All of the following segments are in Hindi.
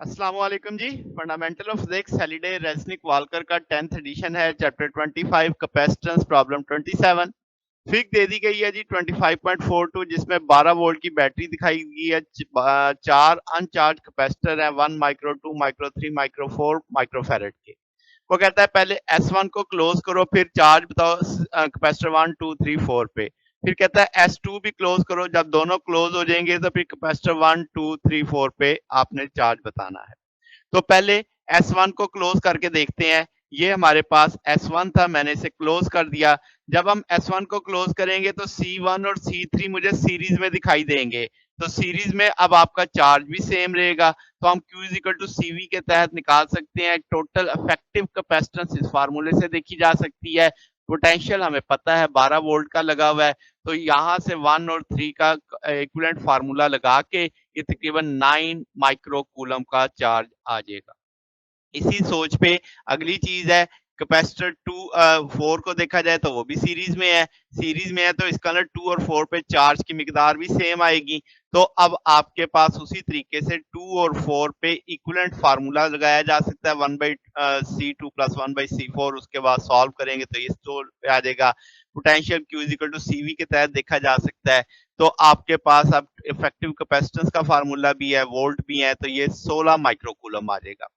अस्सलाम वालेकुम जी। Fundamental of physics Halliday Resnick Walker का 10th एडिशन है। Chapter 25 capacitance problem 27। फिग दे दी गई है जी 25.42 जिसमें 12 वोल्ट की बैटरी दिखाई गई है। चार अनचार्ज कैपेसिटर है 1 माइक्रो 2 माइक्रो 3 माइक्रो 4 माइक्रोफेरेड के। वो कहता है पहले S1 को क्लोज करो फिर चार्ज बताओ कैपेसिटर 1 2 3 4 पे। फिर कहता है S2 भी क्लोज करो, जब दोनों क्लोज हो जाएंगे तो फिर कैपेसिटर 1 2 3 4 पे आपने चार्ज बताना है। तो पहले S1 को क्लोज करके देखते हैं। ये हमारे पास S1 था, मैंने इसे क्लोज कर दिया। जब हम S1 को क्लोज करेंगे तो C1 और C3 मुझे सीरीज में दिखाई देंगे। तो सीरीज में अब आपका चार्ज भी सेम रहेगा। तो हम Q is equal to CV के तहत निकाल सकते हैं। टोटल इफेक्टिव कैपेसिटेंस इस फार्मूले से देखी जा सकती है। पोटेंशियल हमें पता है 12 वोल्ट का लगा हुआ है। तो यहाँ से 1 और 3 का इक्विवेलेंट फार्मूला लगा के ये तकरीबन 9 माइक्रो कूलम का चार्ज आ जाएगा। इसी सोच पे अगली चीज है कैपेसिटर 4 को देखा जाए तो वो भी सीरीज में है तो इसका ना 2 और 4 पे चार्ज की मिकदार भी सेम आएगी। तो अब आपके पास उसी तरीके से 2 और 4 पे इक्विवेलेंट फार्मूला लगाया जा सकता है 1/C2 प्लस 1/C4। उसके बाद सॉल्व करेंगे तो ये तो आ जाएगा। Potential Q is equal to CV के तहत देखा जा सकता है। तो आपके पास अब इफेक्टिव कैपेसिटेंस का फार्मूला भी है, वोल्ट भी है, तो ये 16 माइक्रोकूलम आ जाएगा।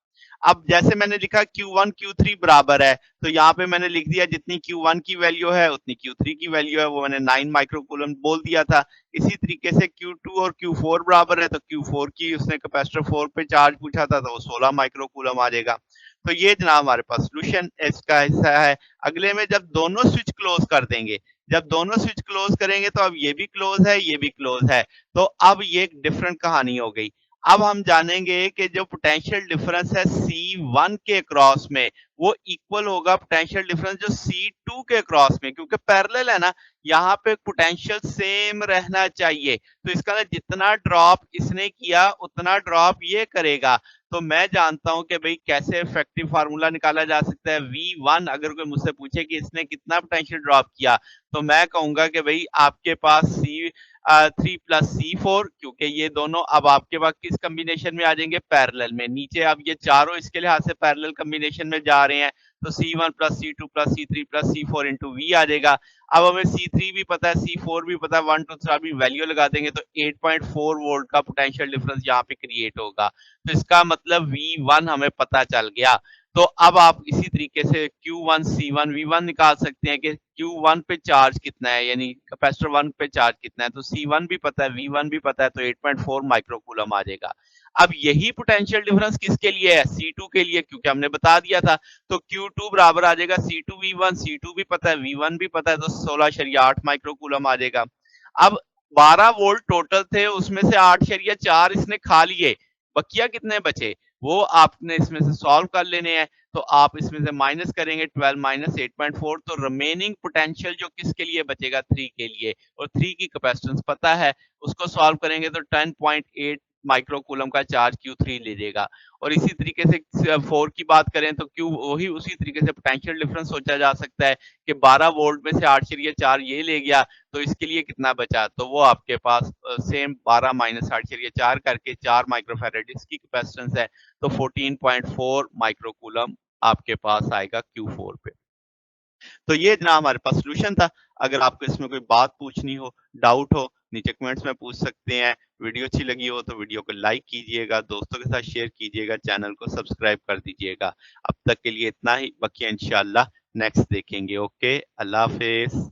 अब जैसे मैंने लिखा Q1 Q3 बराबर है, तो यहाँ पे मैंने लिख दिया जितनी Q1 की वैल्यू है उतनी Q3 की वैल्यू है, वो मैंने 9 माइक्रोकूलम बोल दिया था। इसी तरीके से Q2 और Q4 बराबर है, तो Q4 की उसने कैपेसिटर 4 पे चार्ज पूछा था तो वो 16 माइक्रोकूलम आ जाएगा। तो ये जनाब हमारे पास सोल्यूशन इसका हिस्सा है। अगले में जब दोनों स्विच क्लोज कर देंगे, जब दोनों स्विच क्लोज करेंगे तो अब ये भी क्लोज है, ये भी क्लोज है। तो अब ये एक डिफरेंट कहानी हो गई। अब हम जानेंगे कि जो पोटेंशियल डिफरेंस है C1 के क्रॉस में वो इक्वल होगा पोटेंशियल डिफरेंस जो C2 के क्रॉस में, क्योंकि पैरेलल है ना, यहाँ पे पोटेंशियल सेम रहना चाहिए। तो इसका ना जितना ड्रॉप इसने किया उतना ड्रॉप ये करेगा। तो मैं जानता हूं कि भाई कैसे इफेक्टिव फार्मूला निकाला जा सकता है V1। अगर कोई मुझसे पूछे कि इसने कितना पोटेंशियल ड्रॉप किया तो मैं कहूंगा कि भाई आपके पास C3 प्लस C4, क्योंकि ये दोनों अब आपके पास किस कम्बिनेशन में आ जाएंगे, पैरेलल में। नीचे अब ये चारों इसके लिहाज से पैरेलल कम्बिनेशन में जा रहे हैं तो C1 plus C2 plus C3 plus C4 into V आ जाएगा। अब हमें C3 भी पता है, C4 भी पता है, 1 2 3 भी वैल्यू लगा देंगे तो 8.4 वोल्ट का पोटेंशियल डिफरेंस यहाँ पे क्रिएट होगा। तो इसका मतलब V1 हमें पता चल गया। तो अब आप इसी तरीके से Q1 C1 V1 निकाल सकते हैं कि Q1 पे चार्ज कितना है, यानी कैपेसिटर 1 पे चार्ज कितना है। तो C1 भी पता है, V1 भी पता है, तो 8.4 माइक्रोकूलम आ जाएगा। अब यही पोटेंशियल डिफरेंस किसके लिए है, C2 के लिए, क्योंकि हमने बता दिया था। तो Q2 बराबर आ जाएगा C2 V1, C2 भी पता है, V1 भी पता है, तो 16.8 माइक्रोकूलम आ जाएगा। अब 12 वोल्ट टोटल थे, उसमें से 8.4 इसने खा लिए, बकिया कितने बचे वो आपने इसमें से सॉल्व कर लेने हैं। तो आप इसमें से माइनस करेंगे 12 माइनस 8.4, तो रिमेनिंग पोटेंशियल जो किसके लिए बचेगा, 3 के लिए, और 3 की कैपेसिटेंस पता है, उसको सॉल्व करेंगे तो 10.8 माइक्रोकूलम का चार्ज Q3 ले लेगा। और इसी तरीके से 4 की बात करें तो Q वही उसी तरीके से पोटेंशियल डिफरेंस सोचा जा सकता है कि 12 वोल्ट में से 8.4 ये ले गया तो इसके लिए कितना बचा, तो वो आपके पास सेम 12 माइनस 8.4 करके 4 माइक्रोफेरेड इसकी कैपेसिटेंस है, तो 14.4 माइक्रोकूलम आपके पास आएगा Q4 पे। तो ये जनाब हमारे पास सोल्यूशन था। अगर आपको इसमें कोई बात पूछनी हो, डाउट हो, नीचे कमेंट्स में पूछ सकते हैं। वीडियो अच्छी लगी हो तो वीडियो को लाइक कीजिएगा, दोस्तों के साथ शेयर कीजिएगा, चैनल को सब्सक्राइब कर दीजिएगा। अब तक के लिए इतना ही, बाकी इंशाल्लाह नेक्स्ट देखेंगे। ओके, अल्लाह हाफिज।